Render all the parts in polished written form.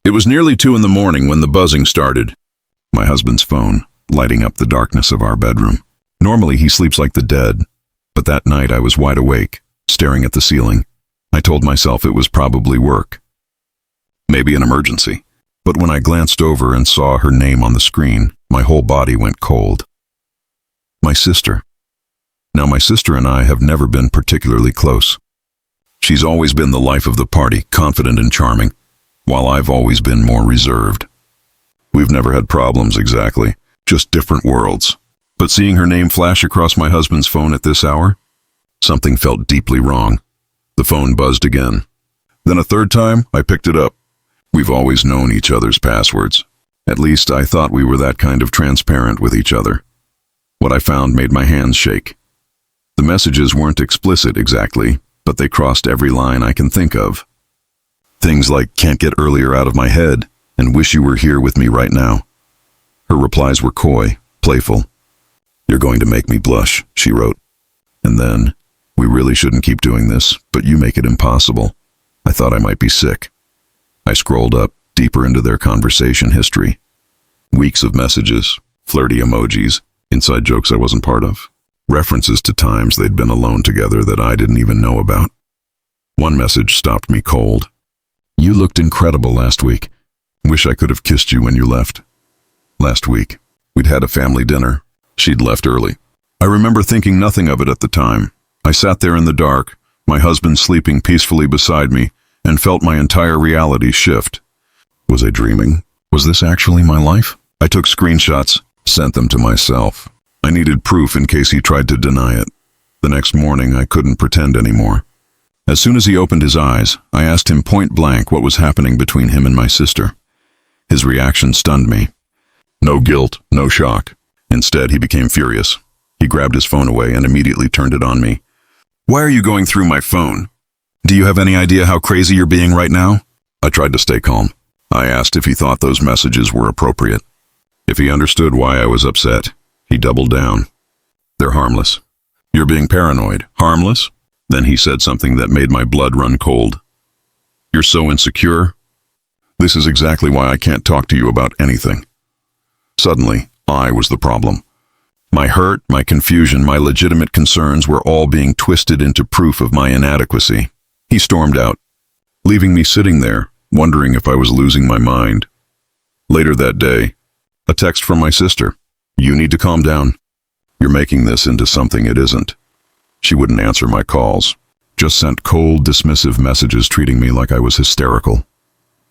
It was nearly 2 in the morning when the buzzing started. My husband's phone, lighting up the darkness of our bedroom. Normally he sleeps like the dead, but that night I was wide awake, staring at the ceiling. I told myself it was probably work. Maybe an emergency. But when I glanced over and saw her name on the screen, my whole body went cold. My sister. Now, my sister and I have never been particularly close. She's always been the life of the party, confident and charming, while I've always been more reserved. We've never had problems exactly, just different worlds. But seeing her name flash across my husband's phone at this hour, something felt deeply wrong. The phone buzzed again. Then a third time, I picked it up. We've always known each other's passwords. At least I thought we were that kind of transparent with each other. What I found made my hands shake. The messages weren't explicit exactly, but they crossed every line I can think of. Things like "can't get earlier out of my head" and "wish you were here with me right now." Her replies were coy, playful. "You're going to make me blush," she wrote. And then, "We really shouldn't keep doing this, but you make it impossible." I thought I might be sick. I scrolled up, deeper into their conversation history. Weeks of messages, flirty emojis, inside jokes I wasn't part of. References to times they'd been alone together that I didn't even know about. One message stopped me cold. "You looked incredible last week. Wish I could have kissed you when you left." Last week, we'd had a family dinner. She'd left early. I remember thinking nothing of it at the time. I sat there in the dark, my husband sleeping peacefully beside me, and felt my entire reality shift. Was I dreaming? Was this actually my life? I took screenshots, sent them to myself. I needed proof in case he tried to deny it. The next morning, I couldn't pretend anymore. As soon as he opened his eyes, I asked him point blank what was happening between him and my sister. His reaction stunned me. No guilt, no shock. Instead, he became furious. He grabbed his phone away and immediately turned it on me. "Why are you going through my phone? Do you have any idea how crazy you're being right now?" I tried to stay calm. I asked if he thought those messages were appropriate. If he understood why I was upset, he doubled down. "They're harmless." "You're being paranoid." "Harmless?" Then he said something that made my blood run cold. "You're so insecure. This is exactly why I can't talk to you about anything." Suddenly, I was the problem. My hurt, my confusion, my legitimate concerns were all being twisted into proof of my inadequacy. He stormed out, leaving me sitting there, wondering if I was losing my mind. Later that day, a text from my sister. "You need to calm down. You're making this into something it isn't." She wouldn't answer my calls, just sent cold, dismissive messages treating me like I was hysterical.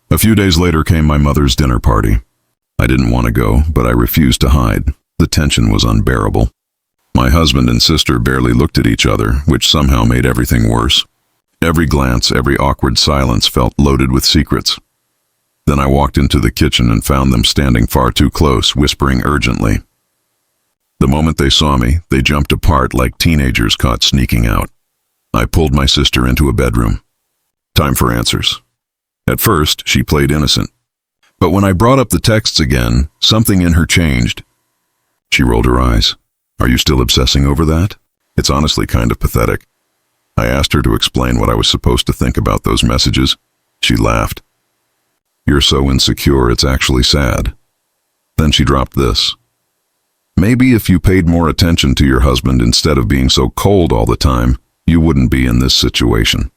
A few days later came my mother's dinner party. I didn't want to go, but I refused to hide. The tension was unbearable. My husband and sister barely looked at each other, which somehow made everything worse. Every glance, every awkward silence felt loaded with secrets. Then I walked into the kitchen and found them standing far too close, whispering urgently. The moment they saw me, they jumped apart like teenagers caught sneaking out. I pulled my sister into a bedroom. Time for answers. At first, she played innocent. But when I brought up the texts again, something in her changed. She rolled her eyes. "Are you still obsessing over that?" It's honestly kind of pathetic. I asked her to explain what I was supposed to think about those messages. She laughed. "You're so insecure, it's actually sad." Then she dropped this. "Maybe if you paid more attention to your husband instead of being so cold all the time, you wouldn't be in this situation."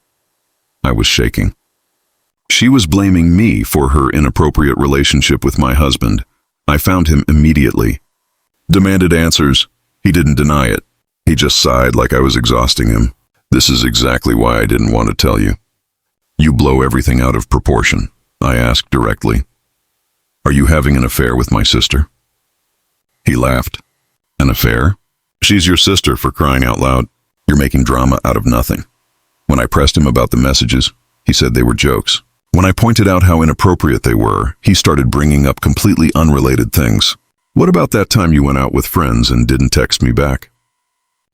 I was shaking. She was blaming me for her inappropriate relationship with my husband. I found him immediately. Demanded answers. He didn't deny it. He just sighed like I was exhausting him. "This is exactly why I didn't want to tell you. You blow everything out of proportion," I asked directly. "Are you having an affair with my sister?" He laughed. "An affair? She's your sister, for crying out loud. You're making drama out of nothing." When I pressed him about the messages, he said they were jokes. When I pointed out how inappropriate they were, he started bringing up completely unrelated things. "What about that time you went out with friends and didn't text me back?"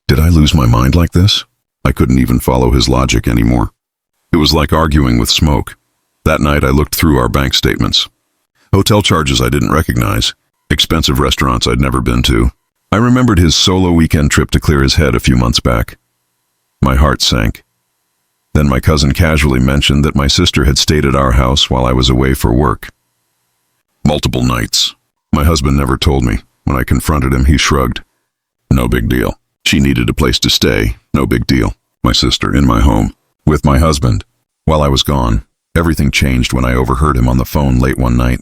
Did I lose my mind like this? I couldn't even follow his logic anymore. It was like arguing with smoke. That night I looked through our bank statements. Hotel charges I didn't recognize. Expensive restaurants I'd never been to. I remembered his solo weekend trip to clear his head a few months back. My heart sank. Then my cousin casually mentioned that my sister had stayed at our house while I was away for work. multiple nights. My husband never told me. When I confronted him, he shrugged. No big deal. She needed a place to stay. No big deal. My sister in my home, with my husband. While I was gone, everything changed when I overheard him on the phone late one night.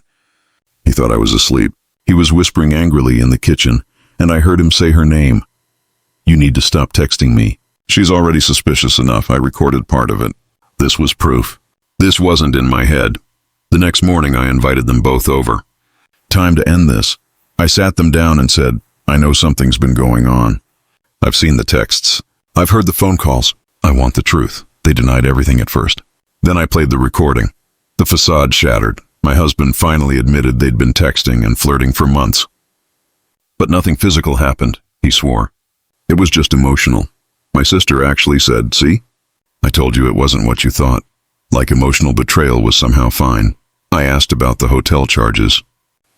He thought I was asleep. He was whispering angrily in the kitchen, and I heard him say her name. You need to stop texting me. She's already suspicious enough. I recorded part of it. This was proof. This wasn't in my head. The next morning, I invited them both over. Time to end this. I sat them down and said, I know something's been going on. I've seen the texts. I've heard the phone calls. I want the truth. They denied everything at first. Then I played the recording. The facade shattered. My husband finally admitted they'd been texting and flirting for months. But nothing physical happened, he swore. It was just emotional. My sister actually said, see? I told you it wasn't what you thought. Like emotional betrayal was somehow fine. I asked about the hotel charges.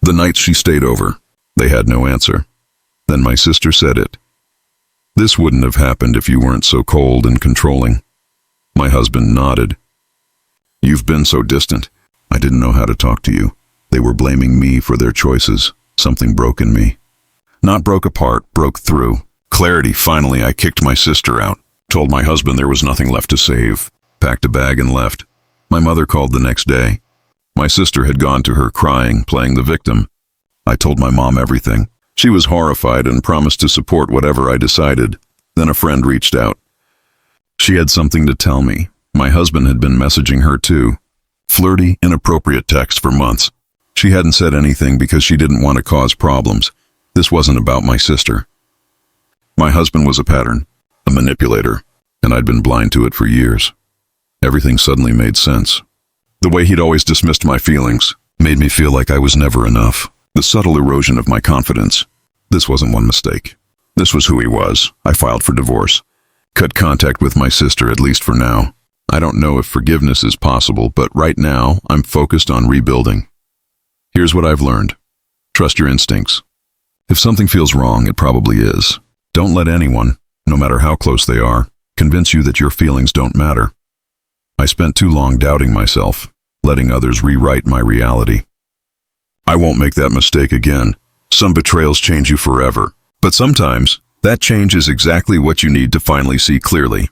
The nights she stayed over, they had no answer. Then my sister said it. This wouldn't have happened if you weren't so cold and controlling. My husband nodded. You've been so distant. I didn't know how to talk to you. They were blaming me for their choices. Something broke in me. Not broke apart, broke through. Clarity. Finally, I kicked my sister out. Told my husband there was nothing left to save. Packed a bag and left. My mother called the next day. My sister had gone to her crying, playing the victim. I told my mom everything. She was horrified and promised to support whatever I decided. Then a friend reached out. She had something to tell me. My husband had been messaging her too. Flirty, inappropriate text for months. She hadn't said anything because she didn't want to cause problems. This wasn't about my sister. My husband was a pattern, a manipulator, and I'd been blind to it for years. Everything suddenly made sense. The way he'd always dismissed my feelings made me feel like I was never enough. The subtle erosion of my confidence. This wasn't one mistake. This was who he was. I filed for divorce. Cut contact with my sister, at least for now. I don't know if forgiveness is possible, but right now, I'm focused on rebuilding. Here's what I've learned. Trust your instincts. If something feels wrong, it probably is. Don't let anyone, no matter how close they are, convince you that your feelings don't matter. I spent too long doubting myself, letting others rewrite my reality. I won't make that mistake again. Some betrayals change you forever, but sometimes that change is exactly what you need to finally see clearly.